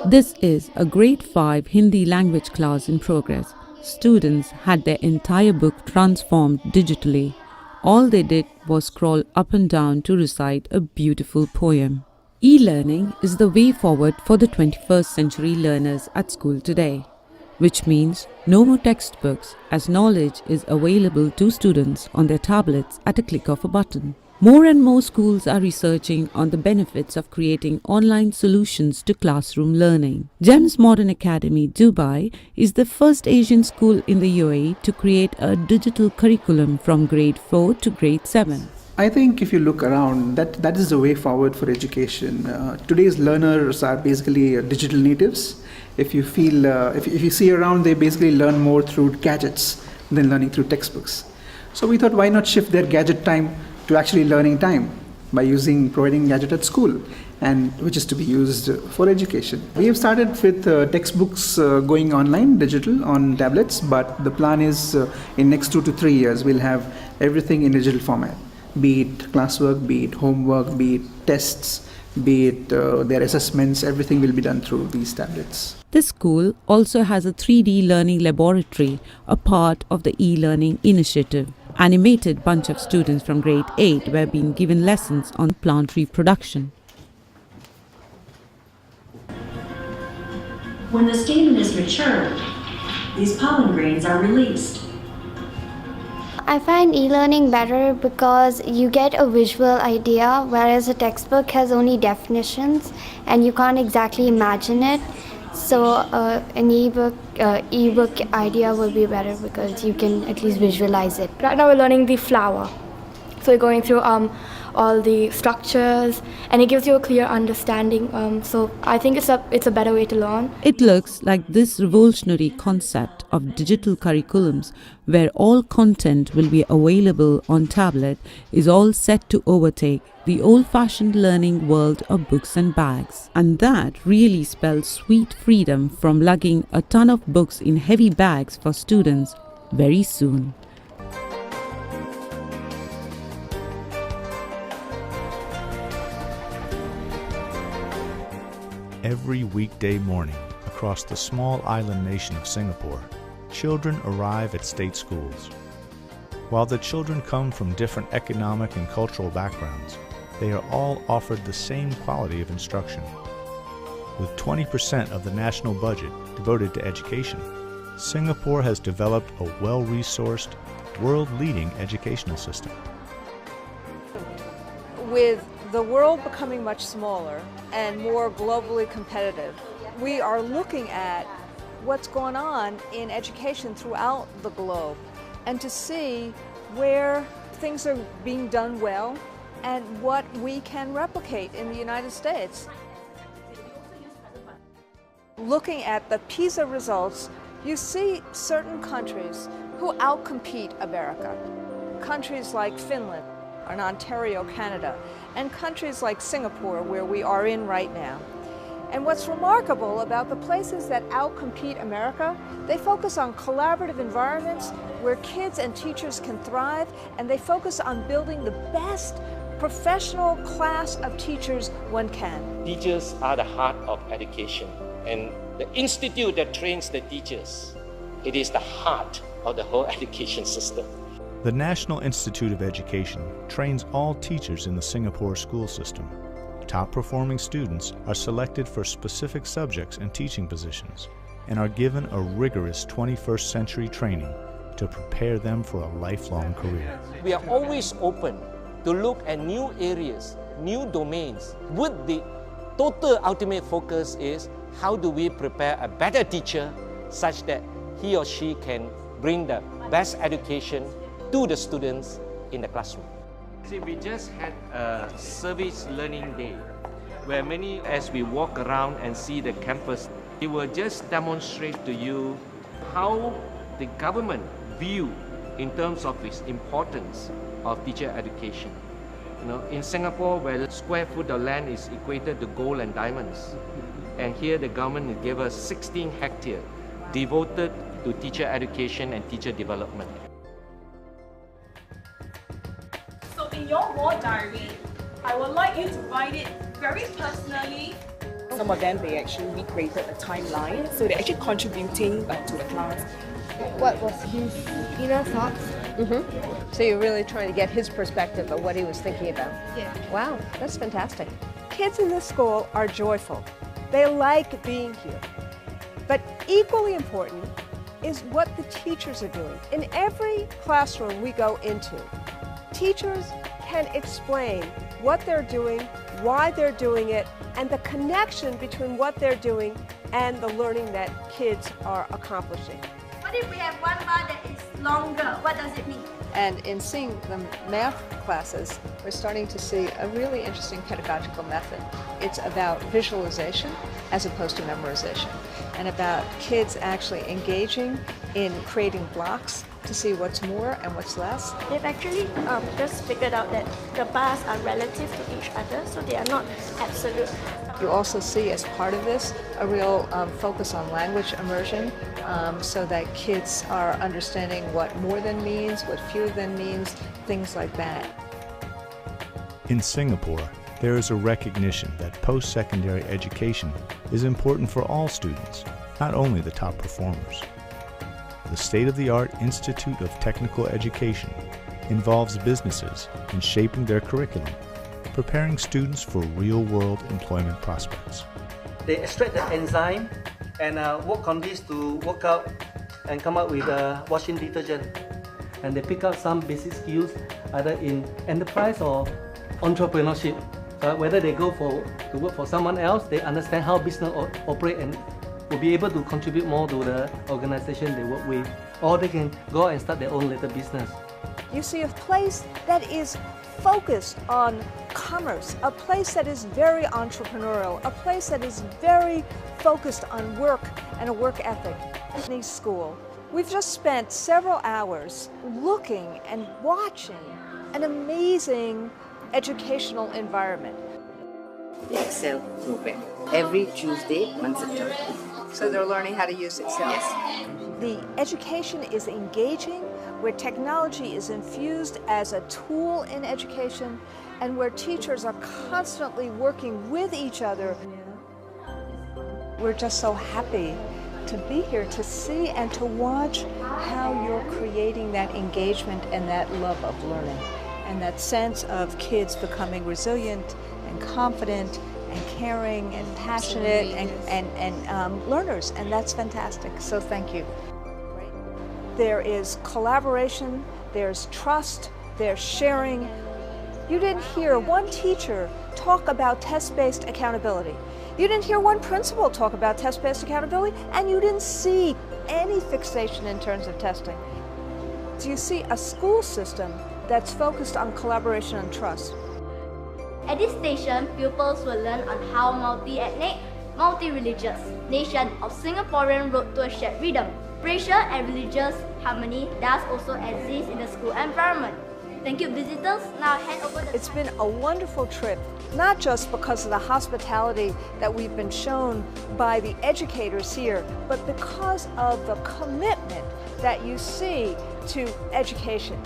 This is a grade 5 Hindi language class in progress. Students had their entire book transformed digitally. All they did was scroll up and down to recite a beautiful poem. E-learning is the way forward for the 21st century learners at school today, which means no more textbooks, as knowledge is available to students on their tablets at a click of a button. More and more schools are researching on the benefits of creating online solutions to classroom learning. GEMS Modern Academy, Dubai, is the first Asian school in the UAE to create a digital curriculum from grade 4 to grade 7. I think if you look around, that is the way forward for education. Today's learners are basically digital natives. If you see around, they basically learn more through gadgets than learning through textbooks. So we thought, why not shift their gadget time to actually learning time by providing gadget at school, and which is to be used for education. We have started with textbooks going online, digital on tablets, but the plan is in next 2 to 3 years we'll have everything in digital format, be it classwork, be it homework, be it tests, be it their assessments, everything will be done through these tablets. This school also has a 3D learning laboratory, a part of the e-learning initiative. Animated bunch of students from grade 8 were being given lessons on plant reproduction. When the stamen is matured, these pollen grains are released. I find e-learning better because you get a visual idea, whereas a textbook has only definitions and you can't exactly imagine it. So an ebook idea will be better because you can at least visualize it. Right now we're learning the flower. So we're going through all the structures, and it gives you a clear understanding. So I think it's a better way to learn. It looks like this revolutionary concept of digital curriculums, where all content will be available on tablet, is all set to overtake the old-fashioned learning world of books and bags. And that really spells sweet freedom from lugging a ton of books in heavy bags for students very soon. Every weekday morning across the small island nation of Singapore, children arrive at state schools. While the children come from different economic and cultural backgrounds, they are all offered the same quality of instruction. With 20% of the national budget devoted to education, Singapore has developed a well-resourced, world-leading educational system. With the world becoming much smaller and more globally competitive, we are looking at what's going on in education throughout the globe and to see where things are being done well and what we can replicate in the United States. Looking at the PISA results, you see certain countries who outcompete America. Countries like Finland and Ontario, Canada, and countries like Singapore, where we are in right now. And what's remarkable about the places that outcompete America, they focus on collaborative environments where kids and teachers can thrive, and they focus on building the best professional class of teachers one can. Teachers are the heart of education, and the institute that trains the teachers, it is the heart of the whole education system. The National Institute of Education trains all teachers in the Singapore school system. Top-performing students are selected for specific subjects and teaching positions and are given a rigorous 21st century training to prepare them for a lifelong career. We are always open to look at new areas, new domains, with the total ultimate focus is how do we prepare a better teacher such that he or she can bring the best education to the students in the classroom. See, we just had a service learning day where as we walk around and see the campus, it will just demonstrate to you how the government view in terms of its importance of teacher education. In Singapore, where the square foot of land is equated to gold and diamonds, and here the government gave us 16 hectares devoted to teacher education and teacher development. So in your ward diary, I would like you to write it very personally. Some of them, they actually recreated a timeline, so they're actually contributing to the class. What was his inner thoughts? So you're really trying to get his perspective of what he was thinking about. Yeah. Wow, that's fantastic. Kids in this school are joyful. They like being here. But equally important is what the teachers are doing. In every classroom we go into, teachers can explain what they're doing, why they're doing it, and the connection between what they're doing and the learning that kids are accomplishing. What if we have one bar that is longer? What does it mean? And in seeing the math classes, we're starting to see a really interesting pedagogical method. It's about visualization as opposed to memorization, and about kids actually engaging in creating blocks to see what's more and what's less. They've actually just figured out that the bars are relative to each other, so they are not absolute. You also see as part of this a real focus on language immersion, so that kids are understanding what more than means, what fewer than means, things like that. In Singapore, there is a recognition that post-secondary education is important for all students, not only the top performers. The state-of-the-art Institute of Technical Education involves businesses in shaping their curriculum, preparing students for real-world employment prospects. They extract the enzyme and work on this to work out and come up with a washing detergent. And they pick up some basic skills either in enterprise or entrepreneurship. Whether they go to work for someone else, they understand how business operate and will be able to contribute more to the organization they work with, or they can go and start their own little business. You see a place that is focused on commerce, a place that is very entrepreneurial, a place that is very focused on work and a work ethic. In school, we've just spent several hours looking and watching an amazing educational environment. The Excel program, every Tuesday, once a term. So they're learning how to use Excel? Yes. The education is engaging, where technology is infused as a tool in education, and where teachers are constantly working with each other. We're just so happy to be here to see and to watch how you're creating that engagement and that love of learning, and that sense of kids becoming resilient and confident and caring and passionate and learners, and that's fantastic, so thank you. There is collaboration, there's trust, there's sharing. You didn't hear one teacher talk about test-based accountability. You didn't hear one principal talk about test-based accountability, and you didn't see any fixation in terms of testing. So you see a school system that's focused on collaboration and trust. At this station, pupils will learn on how multi-ethnic, multi-religious nation of Singaporean road to a shared rhythm. Racial and religious harmony does also exist in the school environment. Thank you, visitors. Now hand over the... It's been a wonderful trip, not just because of the hospitality that we've been shown by the educators here, but because of the commitment that you see to education.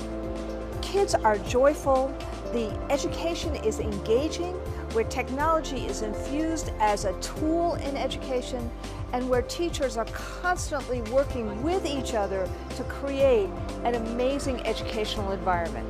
Kids are joyful, the education is engaging, where technology is infused as a tool in education, and where teachers are constantly working with each other to create an amazing educational environment.